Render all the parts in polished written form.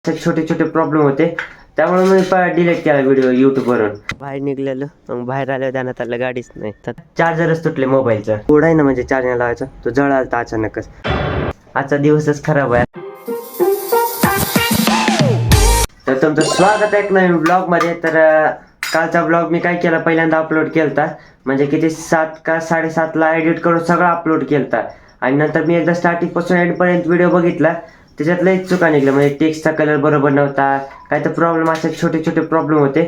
छोटे छोटे प्रॉब्लेम होते, त्यामुळे मी डिलीट केला व्हिडिओ यूट्यूबवरून. बाहेर निघलेलो, मग बाहेर आल्यावर ध्यानात आलं गाडीच नाही, तर चार्जरच तुटले मोबाईलचं. थोडा आहे ना म्हणजे चार्जिंग लावायचं, तो जळाला अचानकच. आजचा दिवसच खराब आहे. तर तुमचं स्वागत आहे एक नवीन ब्लॉगमध्ये. तर कालचा ब्लॉग मी काय केला, पहिल्यांदा अपलोड केलता, म्हणजे किती 7 का 7:30ला एडिट करून सगळं अपलोड केलता. आणि नंतर मी एकदा स्टार्टिंगपासून एंडपर्यंत व्हिडिओ बघितला, त्याच्यात लईच चुका निघल्या. म्हणजे टेक्स्टचा कलर बरोबर नव्हता, काय तर प्रॉब्लेम, असे छोटे छोटे प्रॉब्लेम होते.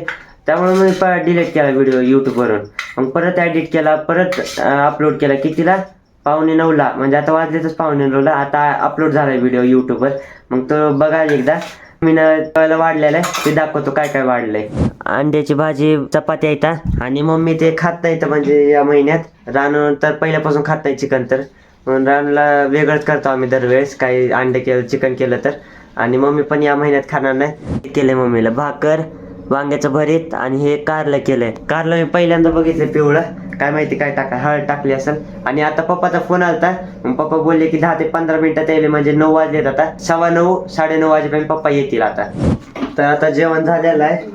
त्यामुळे मी डिलीट केला व्हिडिओ यूट्यूबवरून. मग परत एडिट केला, परत अपलोड केला. कितीला? 8:45ला, म्हणजे आता वाजलेतच 8:45ला. आता अपलोड झाला व्हिडिओ यूट्यूबवर. मग तो बघायला एकदा मी वाढलेलं आहे ते दाखवतो, काय काय वाढलंय. अंड्याची भाजी, चपाती येतात. आणि मम्मी ते खात नाही, तर म्हणजे या महिन्यात रानू तर पहिल्यापासून खात नाही चिकन, तर म्हणून रानूला वेगळंच करतो आम्ही दरवेळेस काही अंडे केलं, चिकन केलं तर. आणि मम्मी पण या महिन्यात खाणार नाही. केलंय मम्मीला भाकर, वांग्याचं भरीत, आणि हे कारलं केलंय. कारलं मी पहिल्यांदा बघितलं पिवळं, काय माहिती काय हळद टाकली असेल. आणि आता पप्पाचा फोन आलता, मग पप्पा बोलले की 10 ते 15 मिनिटात यायले, म्हणजे 9 वाजलेत आता. 9:15 9:30 वाजेपर्यंत पप्पा येतील आता. तर आता जेवण झालेलं आहे,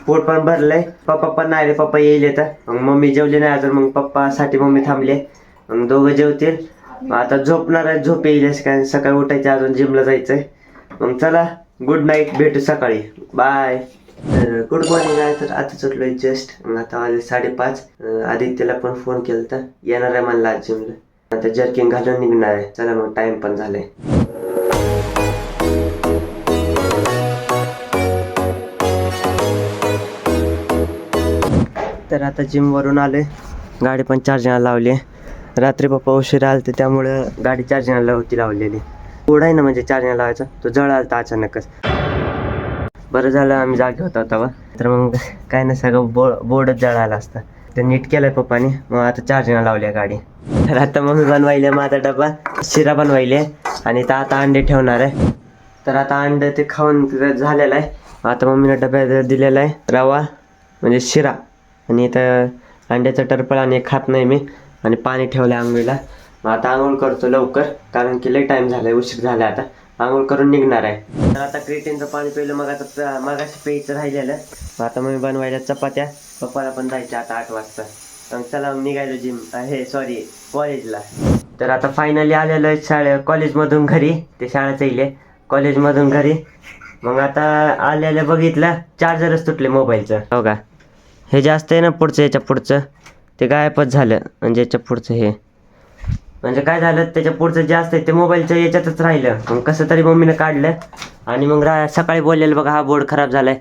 पोट पण भरलंय. पप्पा पण नाही रे, पप्पा येईल तर. मग मम्मी जेवली नाही अजून, मग पप्पासाठी मम्मी थांबले. मग दोघं जेवतील. आता झोपणार आहे, झोप येईल काय, सकाळी उठायचं, अजून जिमला जायचंय. मग चला, गुड नाईट, भेटू सकाळी, बाय. तर गुड मॉर्निंग आहे. तर आता सुटलोय जस्ट, आता वाजले 5:30. आदित्यला पण फोन केला तर येणार आहे म्हणला आज जिमला. आता जर्किंग घालून निघणार आहे. चला मग, टाइम पण झालाय. तर आता जिमवरून आले, गाडी पण चार्जिंगला लावली. रात्री पप्पा उशिरा आलते, त्यामुळं गाडी चार्जिंगला होती लावलेली. थोडा आहे ना म्हणजे चार्जिंग लावायचा, तो जळाला अचानकच. बरं झालं आम्ही जागे होता तेव्हा, तर मग काय नाही, सगळं बोर्डच जळाला असता. तर नीट केलंय पप्पाने. मग आता चार्जिंगला लावली गाडी. तर आता मम्मी बनवायले माझा डबा, शिरा बनवायले. आणि तर आता अंडे ठेवणार आहे. तर आता अंडे ते खाऊन झालेलं आहे. आता मम्मीने डब्यात दिलेला आहे रवा, म्हणजे शिरा. आणि इथं अंड्याचं टरफळ, आणि खात नाही मी. आणि पाणी ठेवलं आंघोळीला. मग आता आंघोळ करतो लवकर, कारण की लई टाईम झालाय, उशीर झाला. आता आंघोळ करून निघणार आहे. तर आता क्रिएटिनचं पाणी पिलं, मग आता मगाशी प्यायचं राहिलेलं. आता मग बनवायला चपात्या. पप्पाला पण जायचं आता 8 वाजता. मग चला निघायलो जिम, कॉलेजला. तर आता फायनली आलेलं आहे कॉलेजमधून घरी. ते शाळेचं येईल, कॉलेजमधून घरी. मग आता आलेलं बघितलं, चार्जरच तुटले मोबाईलचं. हो का, हे जास्त आहे ना पुढचं, याच्या पुढचं ते गायबच झालं. म्हणजे याच्या पुढचं हे, म्हणजे काय झालं, त्याच्या पुढचं जास्त आहे ते मोबाईलचं याच्यातच राहिलं. मग कसं तरी मम्मीनं काढलं. आणि मग सकाळी बोललेलं बघा, हा बोर्ड खराब झालाय.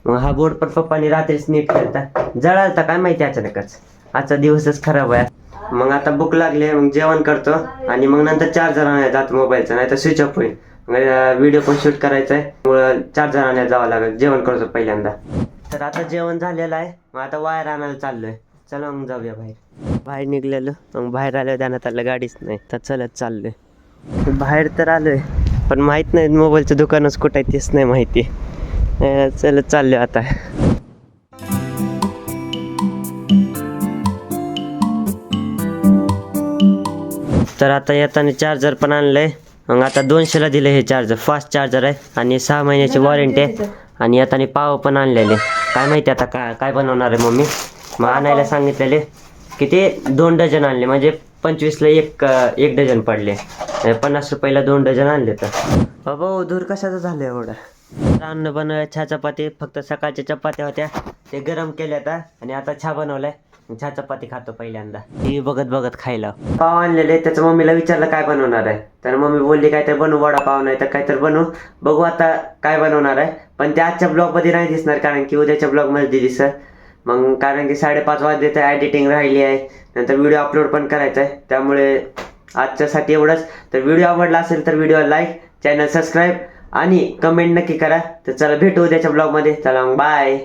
मग हा बोर्ड पण पप्पानी रात्रीच नीट केलता, जळालता काय माहिती अचानकच. आजचा दिवसच खराब आहे. मग आता भूक लागली, मग जेवण करतो. आणि मग नंतर चार्जर आणायला जातो मोबाईलचा, नाही तर स्विच ऑफ होईल. व्हिडिओ पण शूट करायचा आहे, मग चार्जर आणायला जावं लागेल. जेवण करतो पहिल्यांदा. तर आता जेवण झालेलं आहे, मग आता वायर आणायला चाललोय. चला मग जाऊया बाहेर निघलेलो. मग बाहेर आल्यावर ध्यानात आलं गाडीच नाही, तर चलत चाललोय. बाहेर तर आलोय, पण माहीत नाही मोबाईलचं दुकानच कुठं आहे तेच नाही माहिती. चलत चाललोय आता. तर आता येताना चार्जर पण आणलंय. मग आता 200ला दिलं हे चार्जर, फास्ट चार्जर आहे. आणि 6 महिन्याची वॉरंटी आहे. आणि येताना पाव पण आणलेले. काय माहिती आता काय बनवणार आहे मम्मी. मग आणायला सांगितलेले. किती 2 डझन आणले, म्हणजे 25ला एक डझन पडले. 50 रुपयाला 2 डझन आणले. तर बाबा धूर कशाचं झालं एवढं. अन्न बनवलं, चहा चपाती. फक्त सकाळच्या चपात्या होत्या, ते गरम केल्या आता. आणि आता चहा बनवलाय, चहा चपाती खातो पहिल्यांदा. ती बघत खायला. पाव आणलेले, त्याचं मम्मीला विचारलं काय बनवणार आहे. तर मम्मी बोलली काय तर बनवू, वडापाव नाही तर काय तर बनवू. बघू आता काय बनवणार आहे. पण ते आजच्या ब्लॉगमध्ये नाही दिसणार, कारण की उद्याच्या ब्लॉगमध्ये दिसत. मग कारण की 5:30 वाजले, तर एडिटिंग राहिली आहे, नंतर व्हिडिओ अपलोड पण करायचा आहे. त्यामुळे आजच्यासाठी एवढंच. तर व्हिडिओ आवडला असेल तर व्हिडिओ लाईक, चॅनल सबस्क्राईब आणि कमेंट नक्की करा. तर चला भेटू उद्याच्या ब्लॉगमध्ये. चला मग बाय.